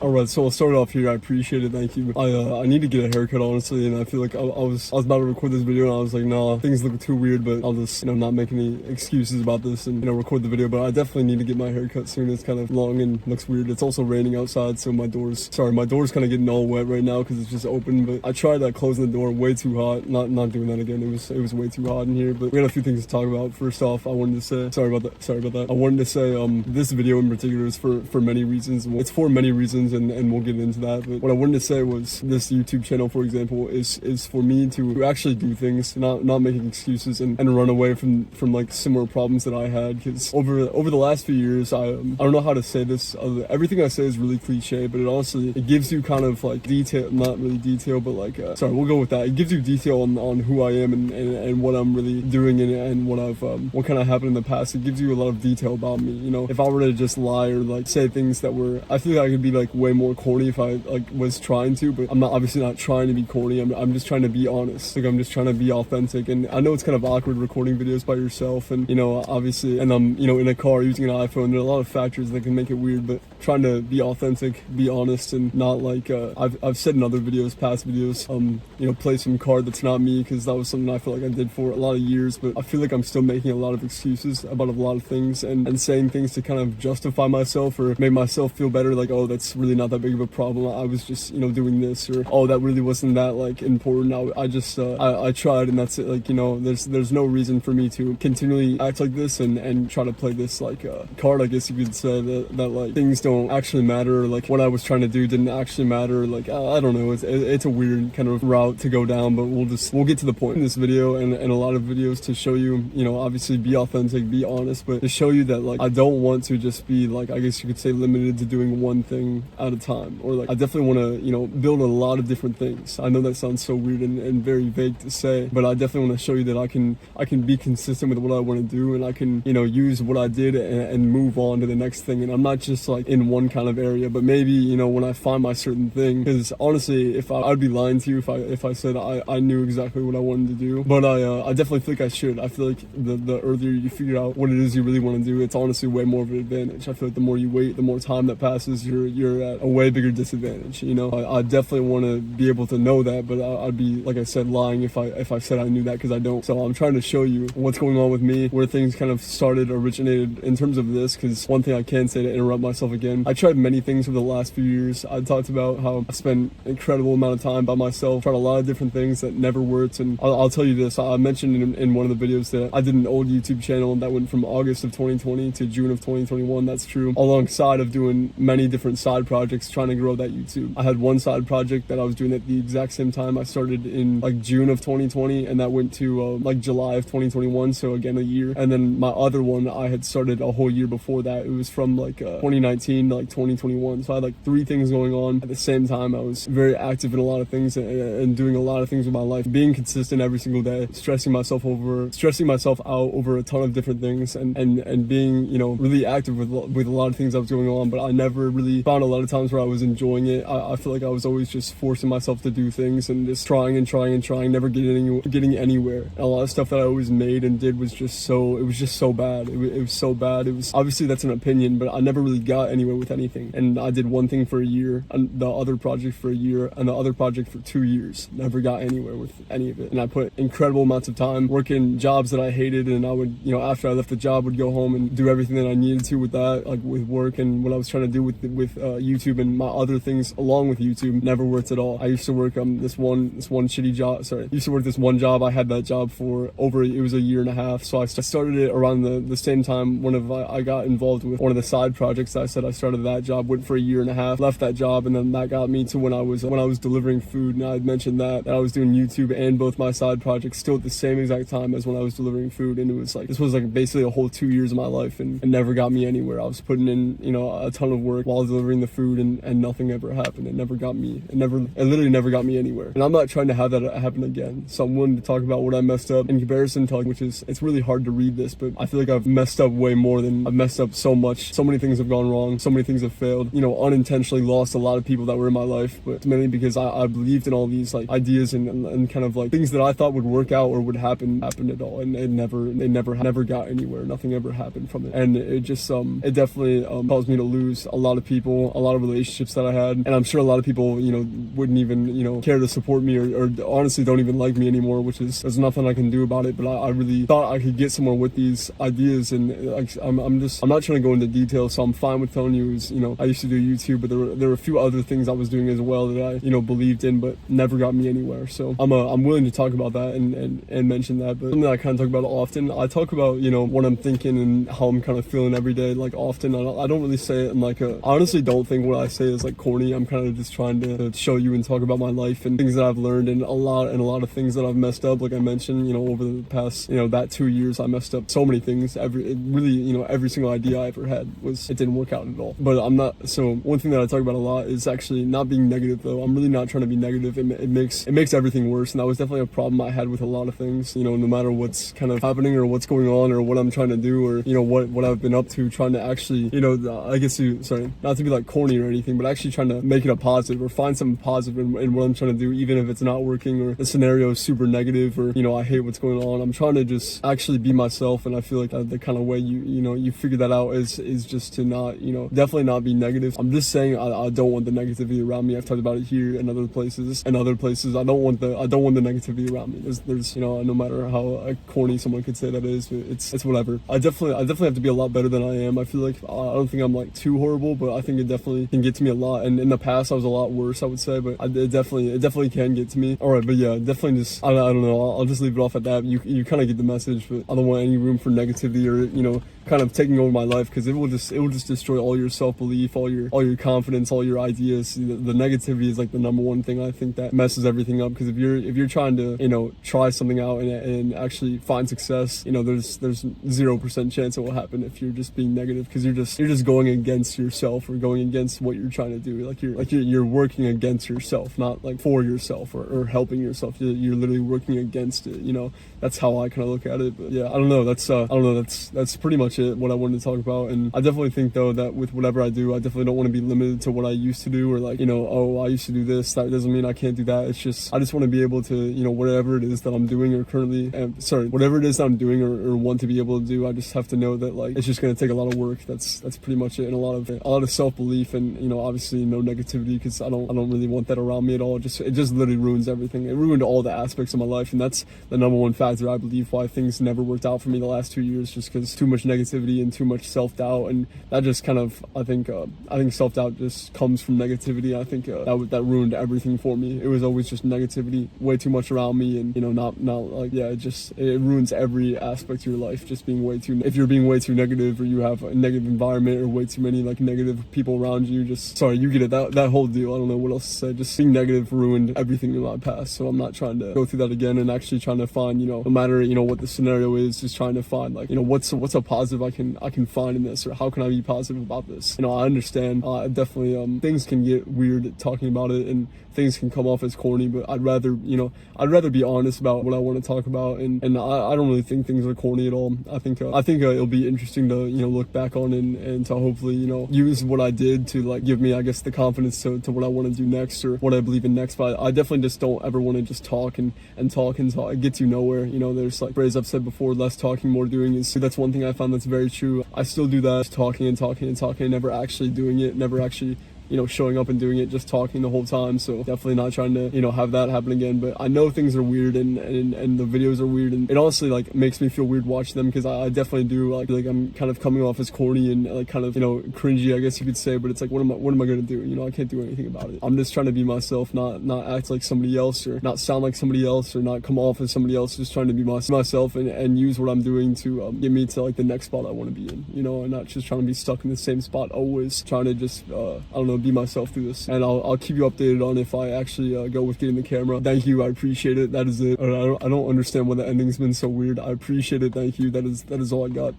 Alright, so I'll start off here. I appreciate it, thank you. I need to get a haircut, honestly, and I feel like I was about to record this video and I was like, nah, things look too weird, but I'll just, not make any excuses about this and, record the video. But I definitely need to get my haircut soon. It's kind of long and looks weird. It's also raining outside, so my door's kind of getting all wet right now because it's just open, but I tried closing the door, way too hot. Not doing that again. It was way too hot in here, but we got a few things to talk about. First off, I wanted to say, sorry about that. I wanted to say, this video in particular is for many reasons. It's for many reasons, and we'll get into that. But what I wanted to say was this YouTube channel, for example, is for me to actually do things, not making excuses and run away from like similar problems that I had. Because over the last few years, I don't know how to say this. Everything I say is really cliche, but it gives you kind of like detail, not really detail, but like sorry, we'll go with that. It gives you detail on who I am and what I'm really doing and what kind of happened in the past. It gives you a lot of detail about me. If I were to just lie or like say things that were, I feel like I could be like way more corny if I like was trying to, but I'm obviously not trying to be corny. I'm just trying to be honest. Like I'm just trying to be authentic. And I know it's kind of awkward recording videos by yourself, and obviously, and I'm in a car using an iPhone. There are a lot of factors that can make it weird, but trying to be authentic, be honest, and not like I've said in other videos, past videos, play some card that's not me, because that was something I feel like I did for a lot of years. But I feel like I'm still making a lot of excuses about a lot of things and saying things to kind of justify myself or make myself feel better, like, oh, that's really not that big of a problem. I was just doing this, or oh, that really wasn't that like important. I tried, and that's it. Like there's no reason for me to continually act like this and try to play this like card, I guess you could say, that like things don't actually matter, or like what I was trying to do didn't actually matter. Like I don't know, it's a weird kind of route to go down, but we'll get to the point in this video and a lot of videos to show you, obviously be authentic, be honest, but to show you that like I don't want to just be like, I guess you could say, limited to doing one thing at a time, or like I definitely want to build a lot of different things. I know that sounds so weird and very vague to say, but I definitely want to show you that I can be consistent with what I want to do, and I can use what I did and move on to the next thing. And I'm not just like in one kind of area, but maybe when I find my certain thing, because honestly, if I'd be lying to you if I said I knew exactly what I wanted to do. But I definitely think I should. I feel like the earlier you figure out what it is you really want to do, it's honestly way more of an advantage. I feel like the more you wait, the more time that passes, you're at a way bigger disadvantage. I definitely want to be able to know that, but I'd be, like I said, lying if I said I knew that, because I don't. So I'm trying to show you what's going on with me, where things kind of originated in terms of this. Because one thing I can say, to interrupt myself again, I tried many things over the last few years. I talked about how I spent an incredible amount of time by myself, tried a lot of different things that never worked. And I'll tell you this, I mentioned in one of the videos that I did an old YouTube channel that went from August of 2020 to June of 2021. That's true, alongside of doing many different side projects trying to grow that YouTube. I had one side project that I was doing at the exact same time. I started in like June of 2020, and that went to like July of 2021, so again a year. And then my other one I had started a whole year before that. It was from like 2019 to like 2021. So I had like 3 things going on at the same time. I was very active in a lot of things and doing a lot of things with my life, being consistent every single day, stressing myself out over a ton of different things, and being really active with a lot of things that was going on. But I never really found a lot of times where I was enjoying it. I feel like I was always just forcing myself to do things and just trying, never getting anywhere. And a lot of stuff that I always made and did was just so bad. It was so bad. It was, obviously that's an opinion, but I never really got anywhere with anything. And I did one thing for a year, and the other project for a year, and the other project for 2 years. Never got anywhere with any of it. And I put incredible amounts of time working jobs that I hated, and I would, after I left the job, would go home and do everything that I needed to with that, like with work and what I was trying to do with YouTube, and my other things along with YouTube never worked at all. I used to work this one shitty job. Sorry, I used to work this one job. I had that job for it was a year and a half. So I started it around the same time I got involved with one of the side projects that I said I started that job, went for a year and a half, left that job, and then that got me to when I was delivering food. And I had mentioned that I was doing YouTube and both my side projects still at the same exact time as when I was delivering food. And it was like, this was like basically a whole 2 years of my life, and it never got me anywhere. I was putting in a ton of work while delivering the food, and nothing ever happened. It literally never got me anywhere. And I'm not trying to have that happen again. So I'm willing to talk about what I messed up in comparison to, which is, it's really hard to read this, but I feel like I've messed up way more than I've messed up so much. So many things have gone wrong. So many things have failed. Unintentionally lost a lot of people that were in my life, but it's mainly because I believed in all these like ideas and kind of like things that I thought would work out or would happen at all, and they never got anywhere. Nothing ever happened from it, and it just it definitely caused me to lose a lot of people, a lot lot of relationships that I had, and I'm sure a lot of people, you know, wouldn't even, you know, care to support me or honestly don't even like me anymore, which is, there's nothing I can do about it. But I really thought I could get somewhere with these ideas, and like, I'm not trying to go into details, so I'm fine with telling you is, you know, I used to do YouTube, but there were a few other things I was doing as well that I, you know, believed in, but never got me anywhere. So I'm willing to talk about that and mention that. But something that I kind of talk about often, I talk about, you know, what I'm thinking and how I'm kind of feeling every day. Like often, I don't really say it in like a, I honestly don't think what I say is like corny. I'm kind of just trying to show you and talk about my life and things that I've learned, and a lot of things that I've messed up. Like I mentioned, you know, over the past, you know, that 2 years, I messed up so many things. Really, you know, every single idea I ever had it didn't work out at all. But I'm not, so one thing that I talk about a lot is actually not being negative though. I'm really not trying to be negative. It makes everything worse, and that was definitely a problem I had with a lot of things, you know, no matter what's kind of happening or what's going on or what I'm trying to do, or, you know, what I've been up to, trying to actually, you know, I guess sorry, not to be like corny or anything, but actually trying to make it a positive or find something positive in what I'm trying to do, even if it's not working or the scenario is super negative or, you know, I hate what's going on. I'm trying to just actually be myself, and I feel like the kind of way you know, you figure that out is just to not, you know, definitely not be negative. I'm just saying I don't want the negativity around me. I've talked about it here and other places. I don't want the negativity around me. There's you know, no matter how corny someone could say that is, it's whatever. I definitely have to be a lot better than I am. I feel like I don't think I'm like too horrible, but I think it definitely can get to me a lot. And in the past I was a lot worse, I would say, but it definitely can get to me. All right, but yeah, definitely just I don't know. I'll just leave it off at that. You kind of get the message, but I don't want any room for negativity or, you know, kind of taking over my life, because it will just destroy all your self-belief, all your confidence, all your ideas. The negativity is like the number one thing I think that messes everything up, because if you're trying to, you know, try something out and actually find success, you know, there's 0% chance it will happen if you're just being negative, because you're just going against yourself or going against what you're trying to do. Like you're working against yourself, not like for yourself or helping yourself. You're literally working against it, you know. That's how I kind of look at it. But yeah, I don't know, that's pretty much it, what I wanted to talk about. And I definitely think though that with whatever I do, I definitely don't want to be limited to what I used to do, or like, you know, oh, I used to do this, that doesn't mean I can't do that. It's just I just want to be able to, you know, whatever it is that I'm doing or whatever it is that I'm doing or want to be able to do, I just have to know that like it's just going to take a lot of work. That's pretty much it, and a lot of self-belief, and, you know, obviously no negativity, because I don't really want that around me at all. It just literally ruins everything. It ruined all the aspects of my life, and that's the number one factor I believe why things never worked out for me the last 2 years, just because too much negativity and too much self-doubt. And that just kind of, I think self-doubt just comes from negativity. I think that ruined everything for me. It was always just negativity, way too much around me, and, you know, not like, yeah, it ruins every aspect of your life, just being if you're being way too negative, or you have a negative environment, or way too many like negative people around you, you get it, that whole deal. I don't know what else to say. Just being negative ruined everything in my past, so I'm not trying to go through that again, and actually trying to find, you know, no matter, you know, what the scenario is, just trying to find like, you know, what's a positive I can find in this, or how can I be positive about this. You know, I understand definitely things can get weird talking about it, and things can come off as corny, but I'd rather be honest about what I want to talk about, and I don't really think things are corny at all. I think it'll be interesting to, you know, look back on and to hopefully, you know, use what I did to like give me, I guess, the confidence to what I want to do next, or what I believe in next. But I definitely just don't ever want to just talk and talk. It gets you nowhere. You know, there's like phrase I've said before, less talking, more doing. That's one thing I found that's very true. I still do that, just talking and never actually doing it, never actually, you know, showing up and doing it, just talking the whole time. So definitely not trying to, you know, have that happen again. But I know things are weird, and the videos are weird, and it honestly like makes me feel weird watching them, because I definitely do like I'm kind of coming off as corny and like kind of, you know, cringy, I guess you could say. But it's like, what am I gonna do? You know, I can't do anything about it. I'm just trying to be myself, not act like somebody else, or not sound like somebody else, or not come off as somebody else. Just trying to be myself and use what I'm doing to get me to like the next spot I want to be in, you know, and not just trying to be stuck in the same spot always. Trying to just I don't know, be myself through this. And I'll keep you updated on if I actually go with getting the camera. Thank you, I appreciate it. That is it. I don't understand why the ending's been so weird. I appreciate it. Thank you. That is all I got.